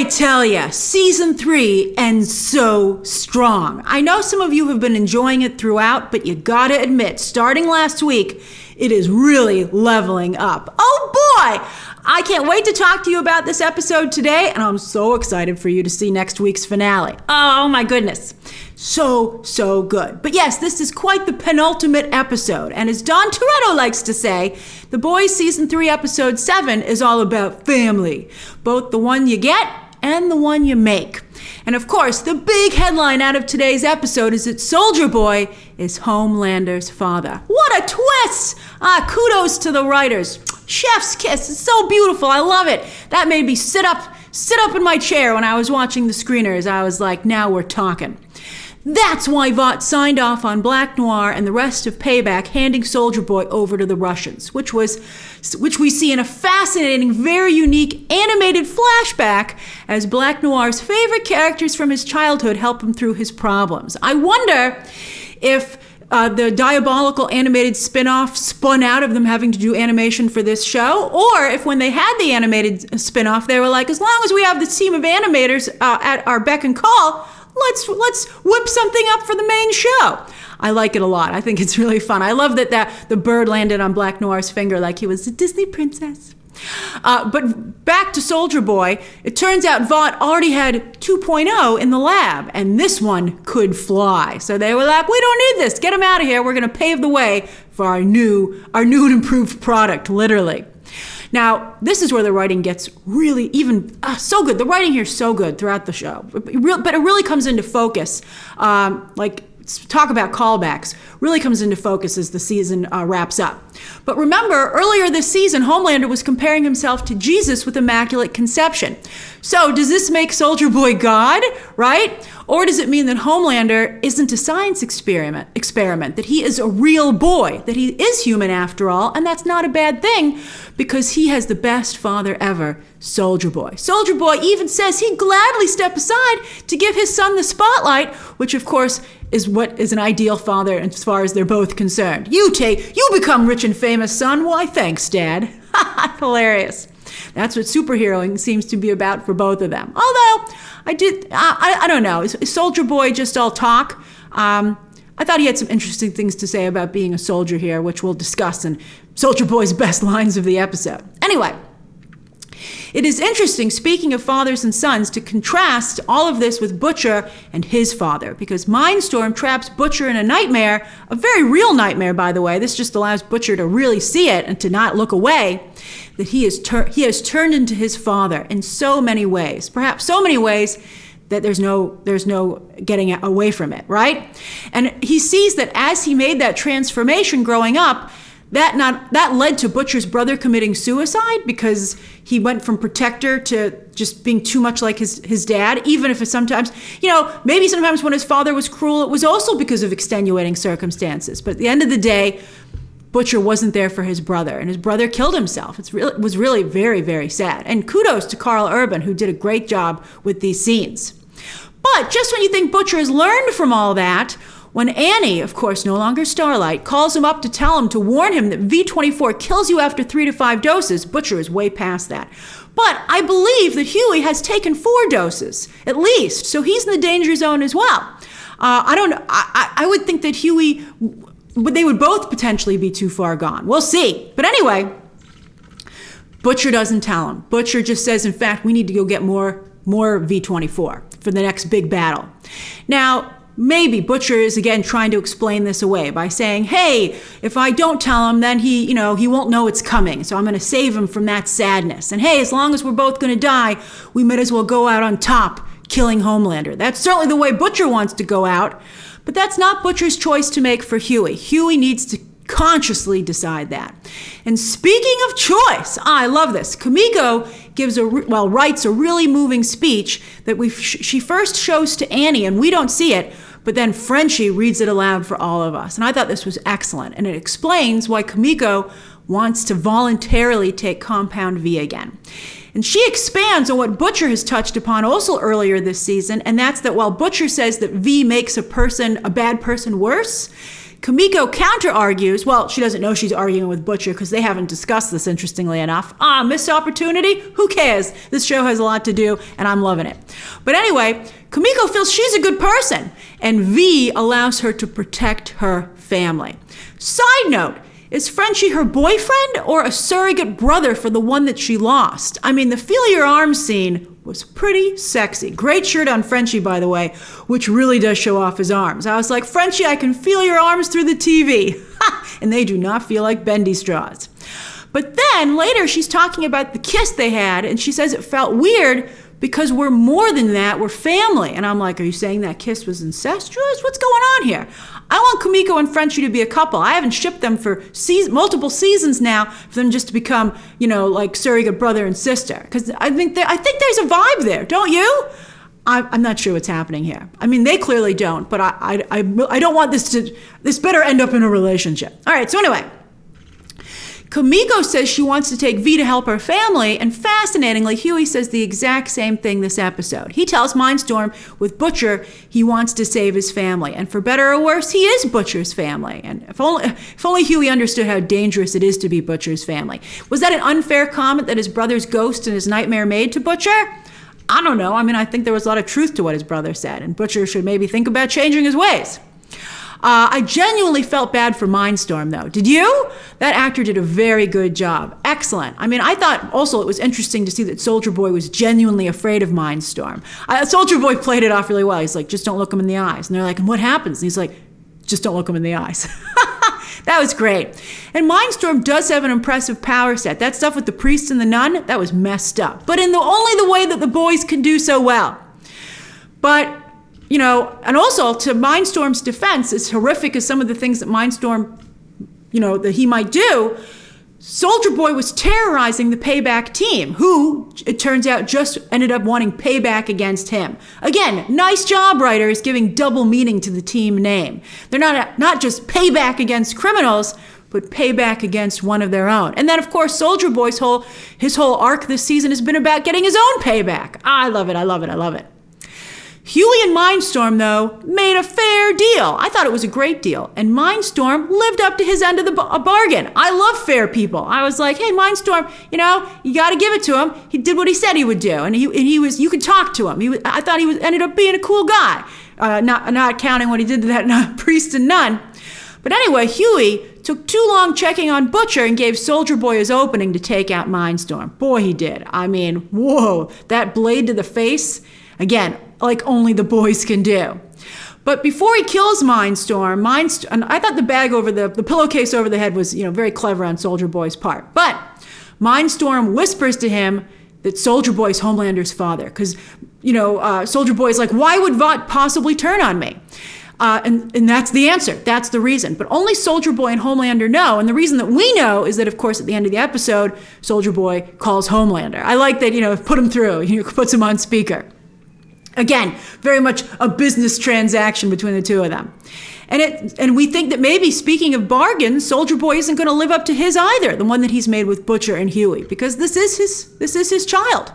I tell ya, season 3 ends so strong. I know some of you have been enjoying it throughout, but you gotta admit, starting last week, it is really leveling up. Oh boy! I can't wait to talk to you about this episode today, and I'm so excited for you to see next week's finale. Oh my goodness. So good. But yes, this is quite the penultimate episode, and as Don Toretto likes to say, The Boys Season 3 Episode 7 is all about family, both the one you get and the one you make. And of course, the big headline out of today's episode is that Soldier Boy is Homelander's father. What a twist! Kudos to the writers. Chef's kiss. It's so beautiful. I love it. That made me sit up in my chair when I was watching the screeners. I was like, now we're talking. That's why Vought signed off on Black Noir and the rest of Payback, handing Soldier Boy over to the Russians, which we see in a fascinating, very unique animated flashback as Black Noir's favorite characters from his childhood help him through his problems. I wonder if the diabolical animated spin-off spun out of them having to do animation for this show, or if when they had the animated spin-off, they were like, as long as we have this team of animators at our beck and call, let's whip something up for the main show. I like it a lot. I think it's really fun. I love that the bird landed on Black Noir's finger like he was a Disney princess. But back to Soldier Boy, it turns out Vought already had 2.0 in the lab, and this one could fly. So they were like, we don't need this. Get him out of here. We're going to pave the way for our new and improved product, literally. Now, this is where the writing gets really even so good. The writing here is so good throughout the show, but it really comes into focus. Talk about callbacks, really comes into focus as the season wraps up. But remember, earlier this season, Homelander was comparing himself to Jesus with Immaculate Conception. So does this make Soldier Boy God, right? Or does it mean that Homelander isn't a science experiment, that he is a real boy, that he is human after all, and that's not a bad thing because he has the best father ever, Soldier Boy. Soldier Boy even says he'd gladly step aside to give his son the spotlight, which of course is what is an ideal father as far as they're both concerned. You become rich and famous, son. Why, thanks, Dad. Hilarious. That's what superheroing seems to be about for both of them. Although, I don't know. Is Soldier Boy just all talk? I thought he had some interesting things to say about being a soldier here, which we'll discuss in Soldier Boy's best lines of the episode. Anyway, it is interesting, speaking of fathers and sons, to contrast all of this with Butcher and his father, because Mindstorm traps Butcher in a nightmare, a very real nightmare, by the way. This just allows Butcher to really see it and to not look away, that he has turned into his father in so many ways, perhaps so many ways that there's no getting away from it, right? And he sees that as he made that transformation growing up, that led to Butcher's brother committing suicide because he went from protector to just being too much like his dad, even if it's sometimes, maybe sometimes when his father was cruel, it was also because of extenuating circumstances. But at the end of the day, Butcher wasn't there for his brother, and his brother killed himself. It was really very, very sad. And kudos to Carl Urban, who did a great job with these scenes. But just when you think Butcher has learned from all that, when Annie, of course no longer Starlight, calls him up to warn him that V24 kills you after 3 to 5 doses, Butcher is way past that. But I believe that Huey has taken 4 doses, at least, so he's in the danger zone as well. I would think that Huey, they would both potentially be too far gone. We'll see. But anyway, Butcher doesn't tell him. Butcher just says, in fact, we need to go get more V24 for the next big battle. Now, maybe Butcher is again trying to explain this away by saying, hey, if I don't tell him, then he won't know it's coming. So I'm going to save him from that sadness. And hey, as long as we're both going to die, we might as well go out on top, killing Homelander. That's certainly the way Butcher wants to go out. But that's not Butcher's choice to make for Huey. Huey needs to consciously decide that. And speaking of choice, I love this. Kimiko writes a really moving speech that she first shows to Annie, and we don't see it, but then Frenchie reads it aloud for all of us. And I thought this was excellent. And it explains why Kimiko wants to voluntarily take Compound V again. And she expands on what Butcher has touched upon also earlier this season, and that's that while Butcher says that V makes a bad person worse, Kimiko counter-argues. Well, she doesn't know she's arguing with Butcher because they haven't discussed this, interestingly enough. Missed opportunity? Who cares? This show has a lot to do, and I'm loving it. But anyway, Kimiko feels she's a good person, and V allows her to protect her family. Side note, is Frenchie her boyfriend or a surrogate brother for the one that she lost? I mean, the feel your arms scene was pretty sexy. Great shirt on Frenchie, by the way, which really does show off his arms. I was like, Frenchie, I can feel your arms through the TV. And they do not feel like bendy straws. But then later she's talking about the kiss they had, and she says it felt weird because we're more than that, we're family. And I'm like, are you saying that kiss was incestuous? What's going on here? I want Kimiko and Frenchie to be a couple. I haven't shipped them for multiple seasons now for them just to become, like surrogate brother and sister. Because I think there's a vibe there, don't you? I'm not sure what's happening here. I mean, they clearly don't, but I don't want this better end up in a relationship. All right, so anyway. Kimiko says she wants to take V to help her family, and fascinatingly, Huey says the exact same thing this episode. He tells Mindstorm with Butcher he wants to save his family, and for better or worse, he is Butcher's family. And if only Huey understood how dangerous it is to be Butcher's family. Was that an unfair comment that his brother's ghost and his nightmare made to Butcher? I don't know. I mean, I think there was a lot of truth to what his brother said, and Butcher should maybe think about changing his ways. I genuinely felt bad for Mindstorm, though. Did you? That actor did a very good job. Excellent. I mean, I thought also it was interesting to see that Soldier Boy was genuinely afraid of Mindstorm. Soldier Boy played it off really well. He's like, just don't look him in the eyes. And they're like, and what happens? And he's like, just don't look him in the eyes. That was great. And Mindstorm does have an impressive power set. That stuff with the priest and the nun, that was messed up. But in only the way that the boys can do so well. But and also to Mindstorm's defense, as horrific as some of the things that Mindstorm, that he might do, Soldier Boy was terrorizing the Payback team, who, it turns out, just ended up wanting payback against him. Again, nice job, writers, giving double meaning to the team name. They're not just payback against criminals, but payback against one of their own. And then, of course, Soldier Boy's whole arc this season has been about getting his own payback. I love it, I love it, I love it. Huey and Mindstorm, though, made a fair deal. I thought it was a great deal. And Mindstorm lived up to his end of the bargain. I love fair people. I was like, hey, Mindstorm, you got to give it to him. He did what he said he would do. And he was, you could talk to him. I thought he ended up being a cool guy. Not counting what he did to that priest and nun. But anyway, Huey took too long checking on Butcher and gave Soldier Boy his opening to take out Mindstorm. Boy, he did. I mean, whoa, that blade to the face. Again, like only the boys can do. But before he kills Mindstorm, and I thought the bag over the pillowcase over the head was, very clever on Soldier Boy's part. But Mindstorm whispers to him that Soldier Boy's Homelander's father. Because, Soldier Boy's like, why would Vought possibly turn on me? And that's the answer. That's the reason. But only Soldier Boy and Homelander know. And the reason that we know is that, of course, at the end of the episode, Soldier Boy calls Homelander. I like that, put him through, puts him on speaker. Again, very much a business transaction between the two of them. And we think that maybe, speaking of bargains, Soldier Boy isn't going to live up to his either, the one that he's made with Butcher and Huey, because this is his child.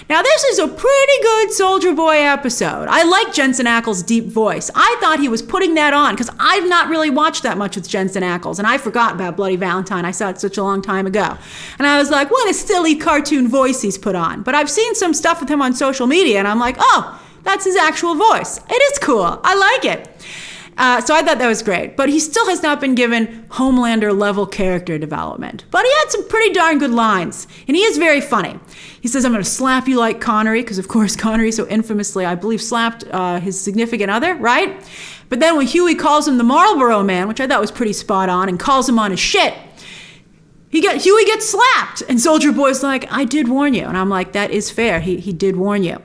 Now, this is a pretty good Soldier Boy episode. I like Jensen Ackles' deep voice. I thought he was putting that on because I've not really watched that much with Jensen Ackles, and I forgot about Bloody Valentine. I saw it such a long time ago. And I was like, what a silly cartoon voice he's put on. But I've seen some stuff with him on social media, and I'm like, oh, that's his actual voice. It is cool. I like it. So I thought that was great. But he still has not been given Homelander-level character development. But he had some pretty darn good lines. And he is very funny. He says, I'm going to slap you like Connery, because, of course, Connery so infamously, I believe, slapped his significant other, right? But then when Huey calls him the Marlboro Man, which I thought was pretty spot on, and calls him on his shit, Huey gets slapped. And Soldier Boy's like, I did warn you. And I'm like, that is fair. He did warn you.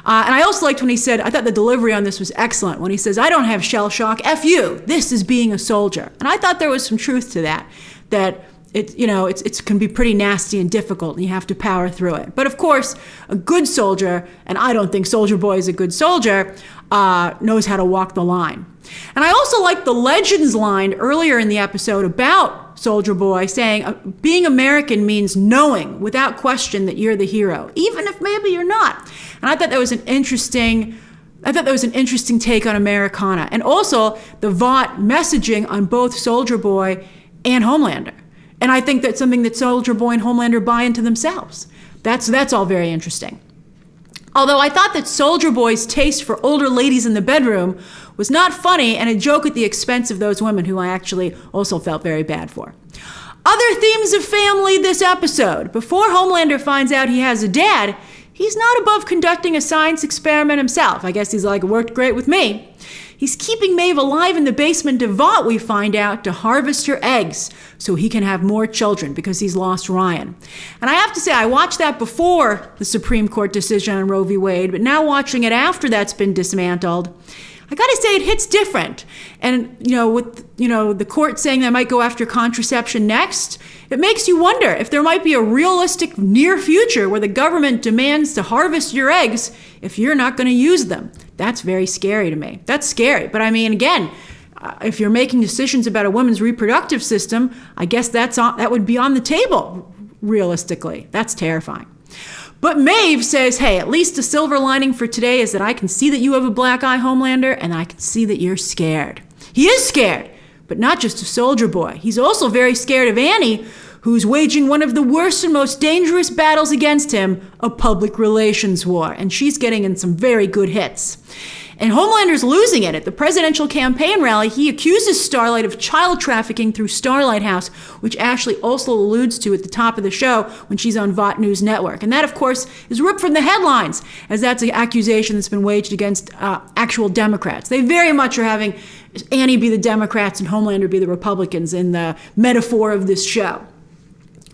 And I also liked when he said, I thought the delivery on this was excellent, when he says, I don't have shell shock, F you, this is being a soldier. And I thought there was some truth to that it can be pretty nasty and difficult, and you have to power through it. But of course, a good soldier, and I don't think Soldier Boy is a good soldier, knows how to walk the line. And I also like the Legends line earlier in the episode about Soldier Boy saying, being American means knowing without question that you're the hero, even if maybe you're not. And I thought that was an interesting I thought that was an interesting take on Americana. And also the Vought messaging on both Soldier Boy and Homelander. And I think that's something that Soldier Boy and Homelander buy into themselves. That's all very interesting. Although I thought that Soldier Boy's taste for older ladies in the bedroom was not funny and a joke at the expense of those women who I actually also felt very bad for. Other themes of family this episode. Before Homelander finds out he has a dad, he's not above conducting a science experiment himself. I guess he's like, it worked great with me. He's keeping Maeve alive in the basement of Vought, we find out, to harvest her eggs so he can have more children because he's lost Ryan. And I have to say, I watched that before the Supreme Court decision on Roe v. Wade, but now watching it after that's been dismantled, I gotta say it hits different. And, with the court saying they might go after contraception next, it makes you wonder if there might be a realistic near future where the government demands to harvest your eggs if you're not gonna use them. That's very scary to me. That's scary. But I mean, again, if you're making decisions about a woman's reproductive system, I guess that would be on the table, realistically. That's terrifying. But Maeve says, hey, at least the silver lining for today is that I can see that you have a black eye, Homelander, and I can see that you're scared. He is scared, but not just of Soldier Boy. He's also very scared of Annie, who's waging one of the worst and most dangerous battles against him, a public relations war. And she's getting in some very good hits. And Homelander's losing it. At the presidential campaign rally, he accuses Starlight of child trafficking through Starlight House, which Ashley also alludes to at the top of the show when she's on Vought News Network. And that, of course, is ripped from the headlines, as that's an accusation that's been waged against actual Democrats. They very much are having Annie be the Democrats and Homelander be the Republicans in the metaphor of this show.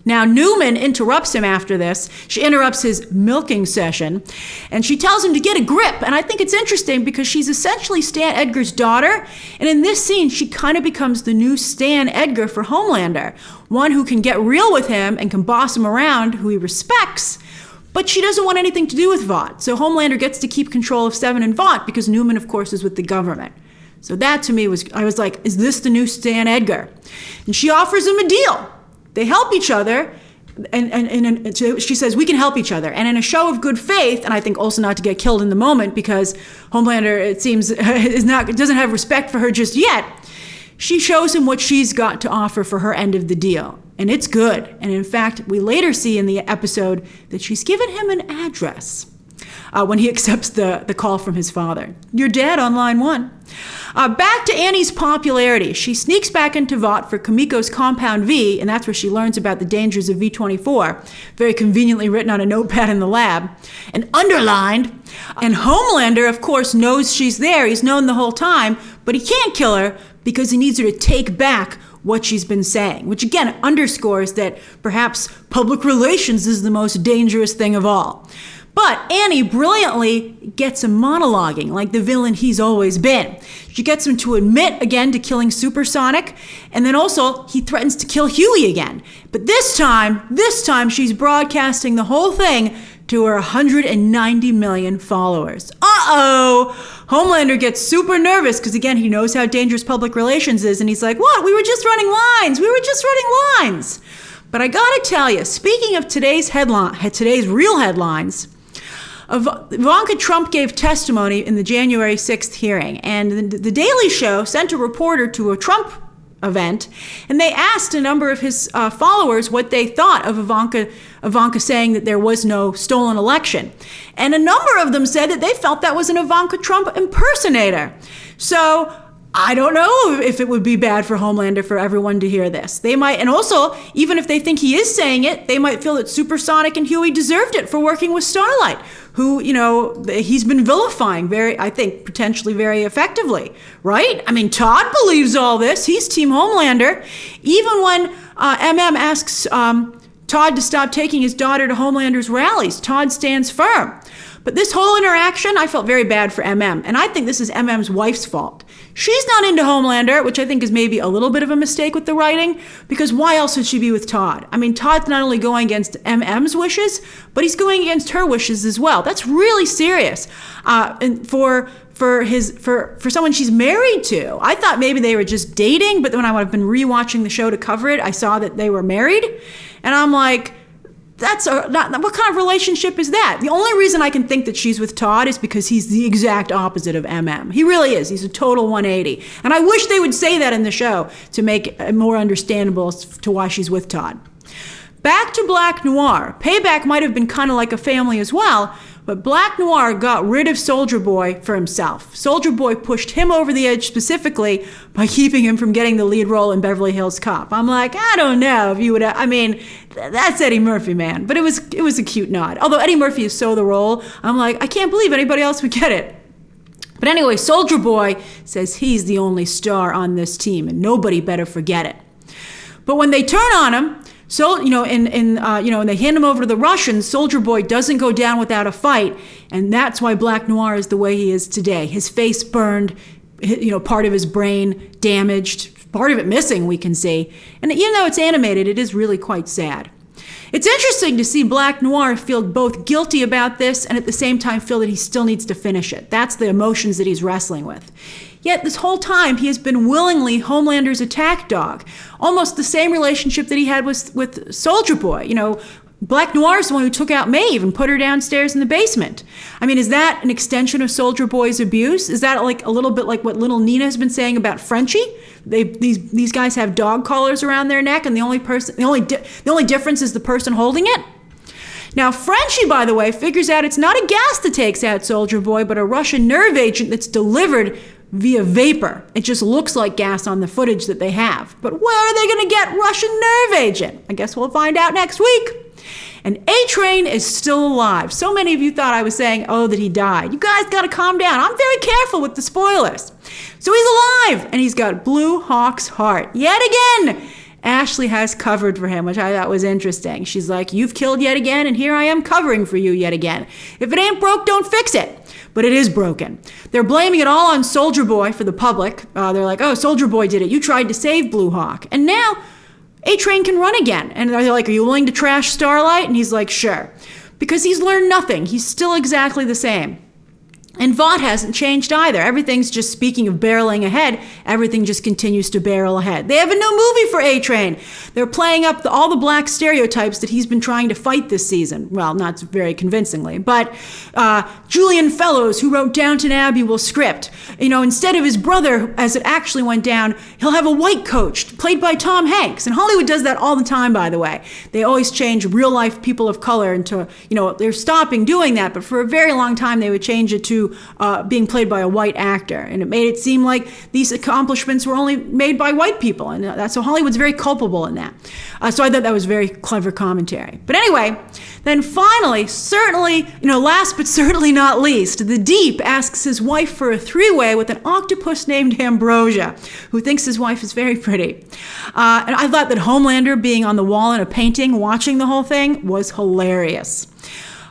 Now, Newman interrupts him after this. She interrupts his milking session, and she tells him to get a grip. And I think it's interesting because she's essentially Stan Edgar's daughter. And in this scene, she kind of becomes the new Stan Edgar for Homelander, one who can get real with him and can boss him around, who he respects. But she doesn't want anything to do with Vought. So Homelander gets to keep control of Seven and Vought because Newman, of course, is with the government. So that to me I was like, is this the new Stan Edgar? And she offers him a deal. They help each other, and she says, we can help each other. And in a show of good faith, and I think also not to get killed in the moment because Homelander, it seems, doesn't have respect for her just yet, she shows him what she's got to offer for her end of the deal. And it's good. And in fact, we later see in the episode that she's given him an address when he accepts the call from his father. Your dad on line 1. Back to Annie's popularity. She sneaks back into Vought for Kimiko's Compound V, and that's where she learns about the dangers of V24, very conveniently written on a notepad in the lab, and underlined. And Homelander, of course, knows she's there. He's known the whole time, but he can't kill her because he needs her to take back what she's been saying, which again underscores that perhaps public relations is the most dangerous thing of all. But Annie brilliantly gets him monologuing like the villain he's always been. She gets him to admit again to killing Supersonic, and then also he threatens to kill Huey again. But this time she's broadcasting the whole thing to her 190 million followers. Uh-oh! Homelander gets super nervous because again, he knows how dangerous public relations is, and he's like, what? We were just running lines. But I gotta tell you, speaking of today's real headlines, Ivanka Trump gave testimony in the January 6th hearing, and the Daily Show sent a reporter to a Trump event, and they asked a number of his followers what they thought of Ivanka saying that there was no stolen election. And a number of them said that they felt that was an Ivanka Trump impersonator. So I don't know if it would be bad for Homelander for everyone to hear this. They might, and also, even if they think he is saying it, they might feel that Supersonic and Huey deserved it for working with Starlight, who, he's been vilifying potentially very effectively, right? I mean, Todd believes all this. He's Team Homelander. Even when MM asks Todd to stop taking his daughter to Homelander's rallies, Todd stands firm. But this whole interaction, I felt very bad for MM, and I think this is MM's wife's fault. She's not into Homelander, which I think is maybe a little bit of a mistake with the writing, because why else would she be with Todd? I mean, Todd's not only going against MM's wishes, but he's going against her wishes as well. That's really serious. And for someone she's married to. I thought maybe they were just dating, but when I've been rewatching the show to cover it, I saw that they were married, and I'm like, what kind of relationship is that? The only reason I can think that she's with Todd is because he's the exact opposite of MM. He really is. He's a total 180. And I wish they would say that in the show to make it more understandable to why she's with Todd. Back to Black Noir. Payback might have been kind of like a family as well, but Black Noir got rid of Soldier Boy for himself. Soldier Boy pushed him over the edge specifically by keeping him from getting the lead role in Beverly Hills Cop. I'm like, I don't know if you would. I mean, that's Eddie Murphy, man. But it was a cute nod. Although Eddie Murphy is so the role, I'm like, I can't believe anybody else would get it. But anyway, Soldier Boy says he's the only star on this team, and nobody better forget it. But when they turn on him, so, and they hand him over to the Russians, Soldier Boy doesn't go down without a fight. And that's why Black Noir is the way he is today. His face burned, part of his brain damaged, part of it missing, we can see. And even though it's animated, it is really quite sad. It's interesting to see Black Noir feel both guilty about this and at the same time feel that he still needs to finish it. That's the emotions that he's wrestling with. Yet this whole time, he has been willingly Homelander's attack dog. Almost the same relationship that he had with Soldier Boy. Black Noir is the one who took out Maeve and put her downstairs in the basement. I mean, is that an extension of Soldier Boy's abuse? Is that like a little bit like what little Nina has been saying about Frenchie? These guys have dog collars around their neck, and the only difference is the person holding it? Now, Frenchie, by the way, figures out it's not a gas that takes out Soldier Boy, but a Russian nerve agent that's delivered via vapor. It just looks like gas on the footage that they have. But where are they going to get Russian nerve agent? I guess we'll find out next week. And A-Train is still alive. So many of you thought I was saying, that he died. You guys got to calm down. I'm very careful with the spoilers. So he's alive, and he's got Blue Hawk's heart. Yet again, Ashley has covered for him, which I thought was interesting. She's like, you've killed yet again, and here I am covering for you yet again. If it ain't broke, don't fix it. But it is broken. They're blaming it all on Soldier Boy for the public. They're like, Soldier Boy did it. You tried to save Blue Hawk. And now A-Train can run again. And they're like, are you willing to trash Starlight? And he's like, sure. Because he's learned nothing. He's still exactly the same. And Vought hasn't changed either. Everything's just, speaking of barreling ahead, everything just continues to barrel ahead. They have a new movie for A-Train. They're playing up all the black stereotypes that he's been trying to fight this season. Well, not very convincingly. But Julian Fellows, who wrote Downton Abbey, will script. Instead of his brother, as it actually went down, he'll have a white coach, played by Tom Hanks. And Hollywood does that all the time, by the way. They always change real-life people of color into, they're stopping doing that. But for a very long time, they would change it to being played by a white actor, and it made it seem like these accomplishments were only made by white people, and so Hollywood's very culpable in that. So I thought that was very clever commentary. But anyway, then finally, certainly, last but certainly not least, the Deep asks his wife for a three-way with an octopus named Ambrosia, who thinks his wife is very pretty. And I thought that Homelander being on the wall in a painting, watching the whole thing, was hilarious.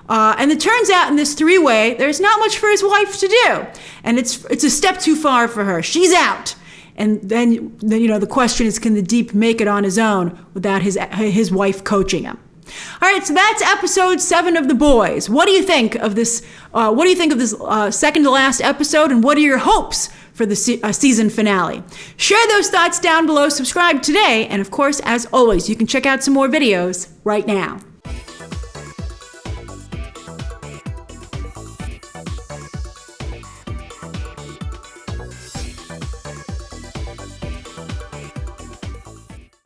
And it turns out in this three-way, there's not much for his wife to do. And it's a step too far for her. She's out. And then the question is, can the Deep make it on his own without his wife coaching him? All right, so that's episode 7 of The Boys. What do you think of this? Second to last episode? And what are your hopes for the season finale? Share those thoughts down below. Subscribe today. And of course, as always, you can check out some more videos right now.